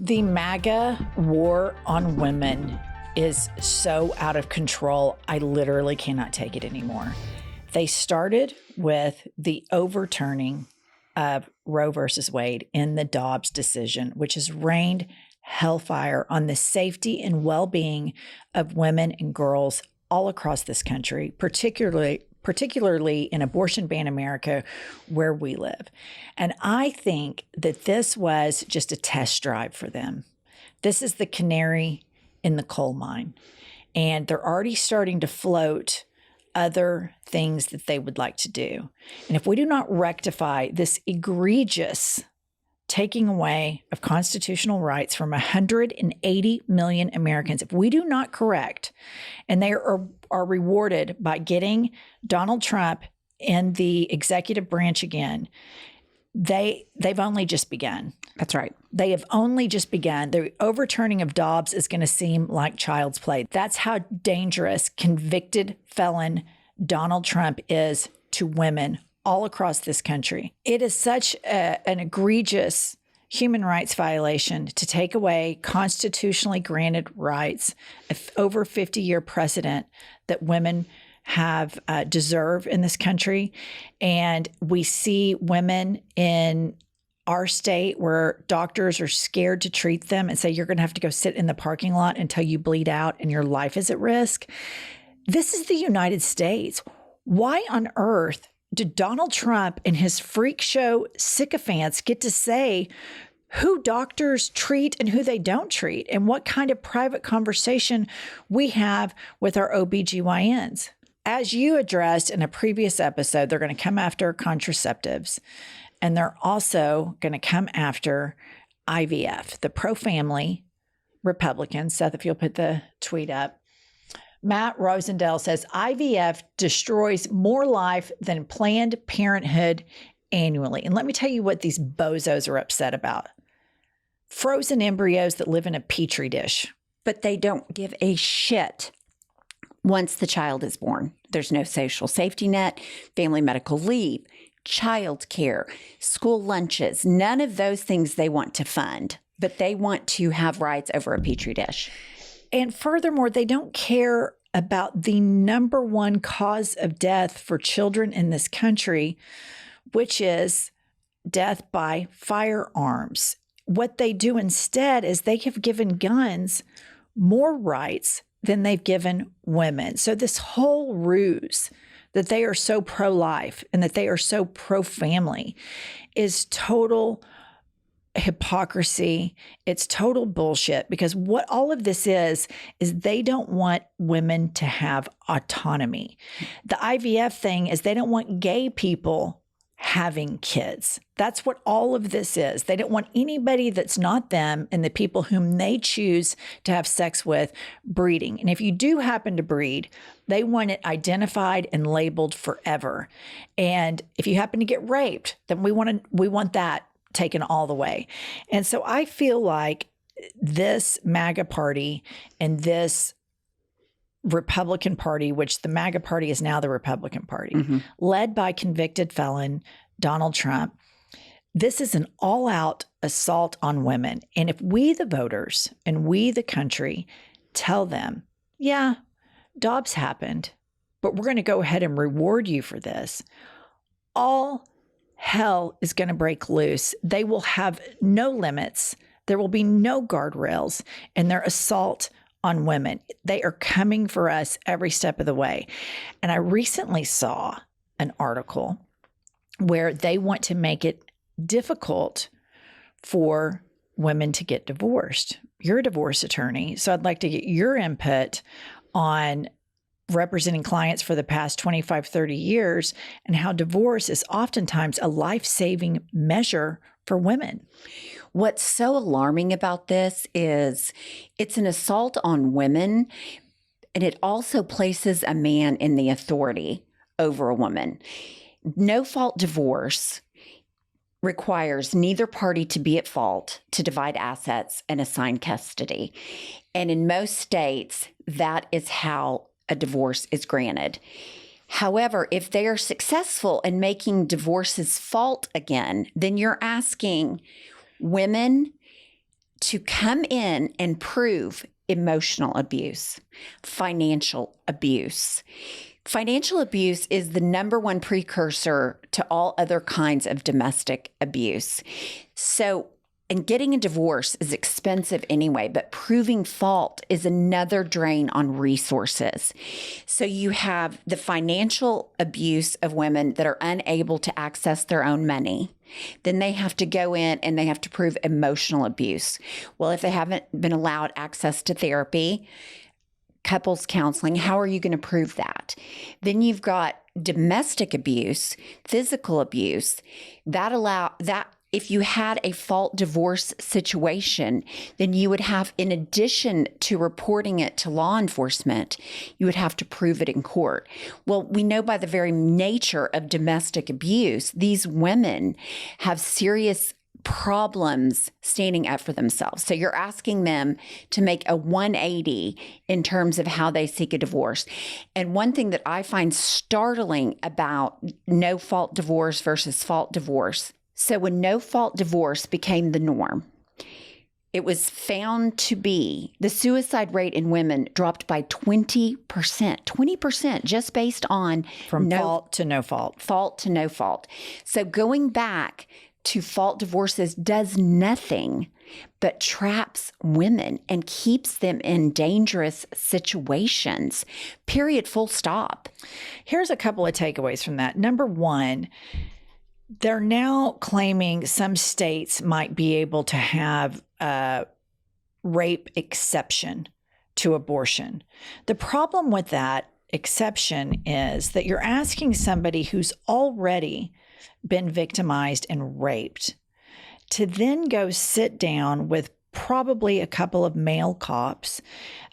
The MAGA war on women is so out of control, I literally cannot take it anymore. They started with the overturning of Roe versus Wade in the Dobbs decision, which has rained hellfire on the safety and well-being of women and girls all across this country, particularly in abortion ban America, where we live. And I think that this was just a test drive for them. This is the canary in the coal mine. And they're already starting to float other things that they would like to do. And if we do not rectify this egregious taking away of constitutional rights from 180 million Americans, if we do not correct, and they are rewarded by getting Donald Trump in the executive branch again, they've only just begun. That's right. They have only just begun. The overturning of Dobbs is going to seem like child's play. That's how dangerous convicted felon Donald Trump is to women all across this country. It is such an egregious human rights violation to take away constitutionally granted rights, over 50-year precedent that women have deserve in this country. And we see women in our state where doctors are scared to treat them and say, you're going to have to go sit in the parking lot until you bleed out and your life is at risk. This is the United States. Why on earth did Donald Trump and his freak show sycophants get to say who doctors treat and who they don't treat, and what kind of private conversation we have with our OBGYNs? As you addressed in a previous episode, they're going to come after contraceptives, and they're also going to come after IVF, the pro-family Republicans. Seth, if you'll put the tweet up. Matt Rosendale says IVF destroys more life than Planned Parenthood annually. And let me tell you what these bozos are upset about. Frozen embryos that live in a petri dish. But they don't give a shit once the child is born. There's no social safety net, family medical leave, child care, school lunches, none of those things they want to fund. But they want to have rights over a petri dish. And furthermore, they don't care about the number one cause of death for children in this country, which is death by firearms. What they do instead is they have given guns more rights than they've given women. So this whole ruse that they are so pro-life and that they are so pro-family is total hypocrisy. It's total bullshit, because what all of this is they don't want women to have autonomy. The IVF thing is they don't want gay people having kids. That's what all of this is. They don't want anybody that's not them and the people whom they choose to have sex with breeding. And if you do happen to breed, they want it identified and labeled forever. And if you happen to get raped, then we want that taken all the way. And so I feel like this MAGA party and this Republican Party, which the MAGA Party is now the Republican Party, led by convicted felon Donald Trump, this is an all-out assault on women. And if we, the voters, and we, the country, tell them, yeah, Dobbs happened, but we're going to go ahead and reward you for this, all hell is going to break loose. They will have no limits. There will be no guardrails in their assault on women. They are coming for us every step of the way. And I recently saw an article where they want to make it difficult for women to get divorced. You're a divorce attorney, so I'd like to get your input on representing clients for the past 25, 30 years and how divorce is oftentimes a life-saving measure for women. What's so alarming about this is it's an assault on women, and it also places a man in the authority over a woman. No-fault divorce requires neither party to be at fault to divide assets and assign custody. And in most states, that is how a divorce is granted. However, if they are successful in making divorce's fault again, then you're asking women to come in and prove emotional abuse, financial abuse. Financial abuse is the number one precursor to all other kinds of domestic abuse. So, and getting a divorce is expensive anyway, but proving fault is another drain on resources. So you have the financial abuse of women that are unable to access their own money. Then they have to go in and they have to prove emotional abuse. Well, if they haven't been allowed access to therapy, couples counseling, how are you going to prove that? Then you've got domestic abuse, physical abuse, that if you had a fault divorce situation, then you would have, in addition to reporting it to law enforcement, you would have to prove it in court. Well, we know by the very nature of domestic abuse, these women have serious problems standing up for themselves. So you're asking them to make a 180 in terms of how they seek a divorce. And one thing that I find startling about no fault divorce versus fault divorce. So when no fault divorce became the norm, it was found to be the suicide rate in women dropped by 20%, just based on From fault to no fault. Fault to no fault. So going back to fault divorces does nothing but traps women and keeps them in dangerous situations. Period. Full stop. Here's a couple of takeaways from that. Number one, they're now claiming some states might be able to have a rape exception to abortion. The problem with that exception is that you're asking somebody who's already been victimized and raped to then go sit down with probably a couple of male cops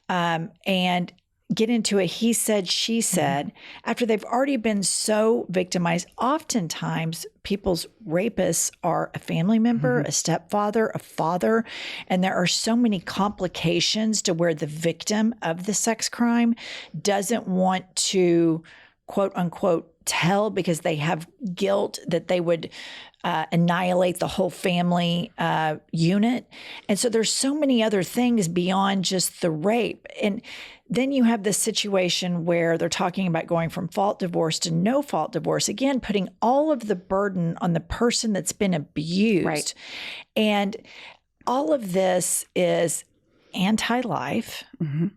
and get into a he said, she said, after they've already been so victimized. Oftentimes, people's rapists are a family member, a stepfather, a father, and there are so many complications to where the victim of the sex crime doesn't want to, quote unquote, tell because they have guilt that they would annihilate the whole family unit. And so there's so many other things beyond just the rape. And then you have this situation where they're talking about going from fault divorce to no fault divorce, again, putting all of the burden on the person that's been abused. Right. And all of this is anti-life,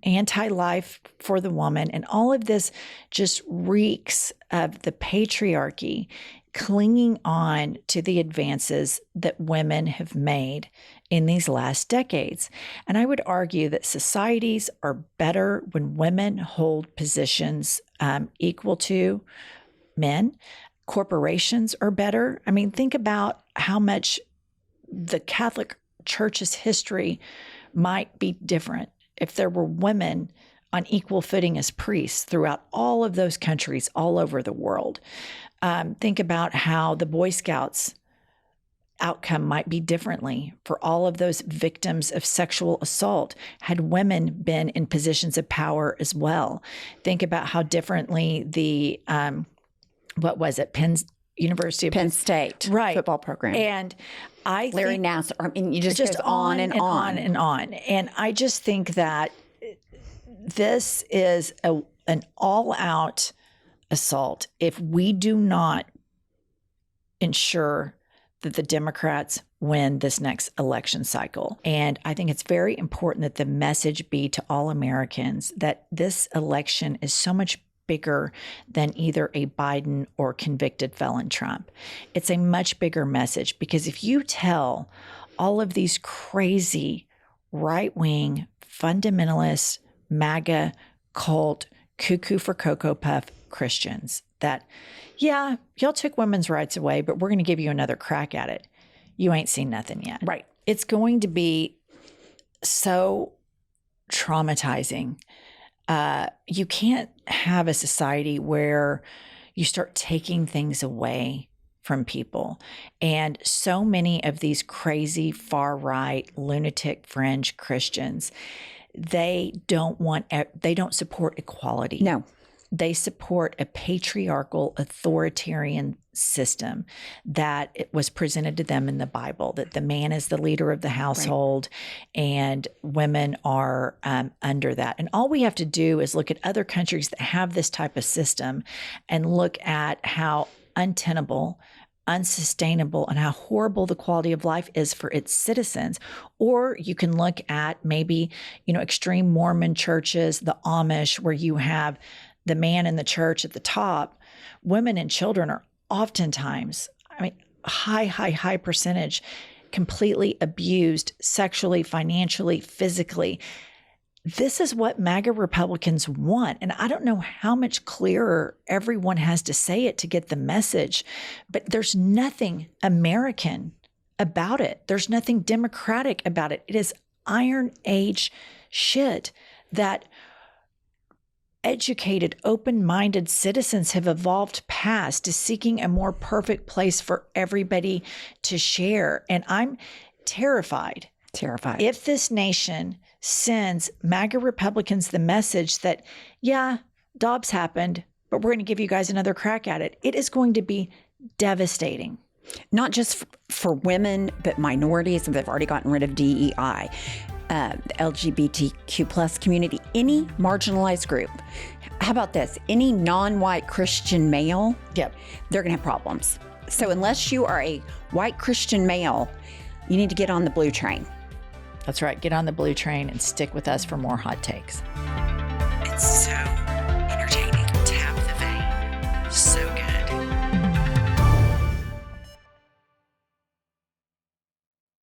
anti-life for the woman. And all of this just reeks of the patriarchy clinging on to the advances that women have made in these last decades. And I would argue that societies are better when women hold positions equal to men. Corporations are better. I mean, think about how much the Catholic Church's history might be different if there were women on equal footing as priests throughout all of those countries all over the world. Think about how the Boy Scouts outcome might be differently for all of those victims of sexual assault had women been in positions of power as well. Think about how differently the, University of Penn State football program. And I Larry think, Nassar. I mean, you just goes on and on and on. And I just think that this is an all-out assault if we do not ensure that the Democrats win this next election cycle. And I think it's very important that the message be to all Americans that this election is so much bigger than either a Biden or convicted felon Trump. It's a much bigger message because if you tell all of these crazy right-wing fundamentalist MAGA cult cuckoo for Cocoa Puff Christians that, yeah, y'all took women's rights away, but we're going to give you another crack at it. You ain't seen nothing yet. Right. It's going to be so traumatizing. You can't have a society where you start taking things away from people. And so many of these crazy far-right lunatic fringe Christians, they don't support equality. No. They support a patriarchal, authoritarian system that it was presented to them in the Bible, that the man is the leader of the household and women are under that. And all we have to do is look at other countries that have this type of system and look at how untenable, unsustainable, and how horrible the quality of life is for its citizens. Or you can look at maybe, extreme Mormon churches, the Amish, where you have the man in the church at the top. Women and children are oftentimes, high percentage, completely abused sexually, financially, physically. This is what MAGA Republicans want. And I don't know how much clearer everyone has to say it to get the message, but there's nothing American about it. There's nothing democratic about it. It is Iron Age shit that educated, open-minded citizens have evolved past, to seeking a more perfect place for everybody to share. And I'm terrified. If this nation sends MAGA Republicans the message that, yeah, Dobbs happened, but we're going to give you guys another crack at it, it is going to be devastating. Not just for women, but minorities. They've already gotten rid of DEI. The LGBTQ plus community, any marginalized group. How about this? Any non-white Christian male, they're going to have problems. So unless you are a white Christian male, you need to get on the blue train. That's right. Get on the blue train and stick with us for more hot takes. It's so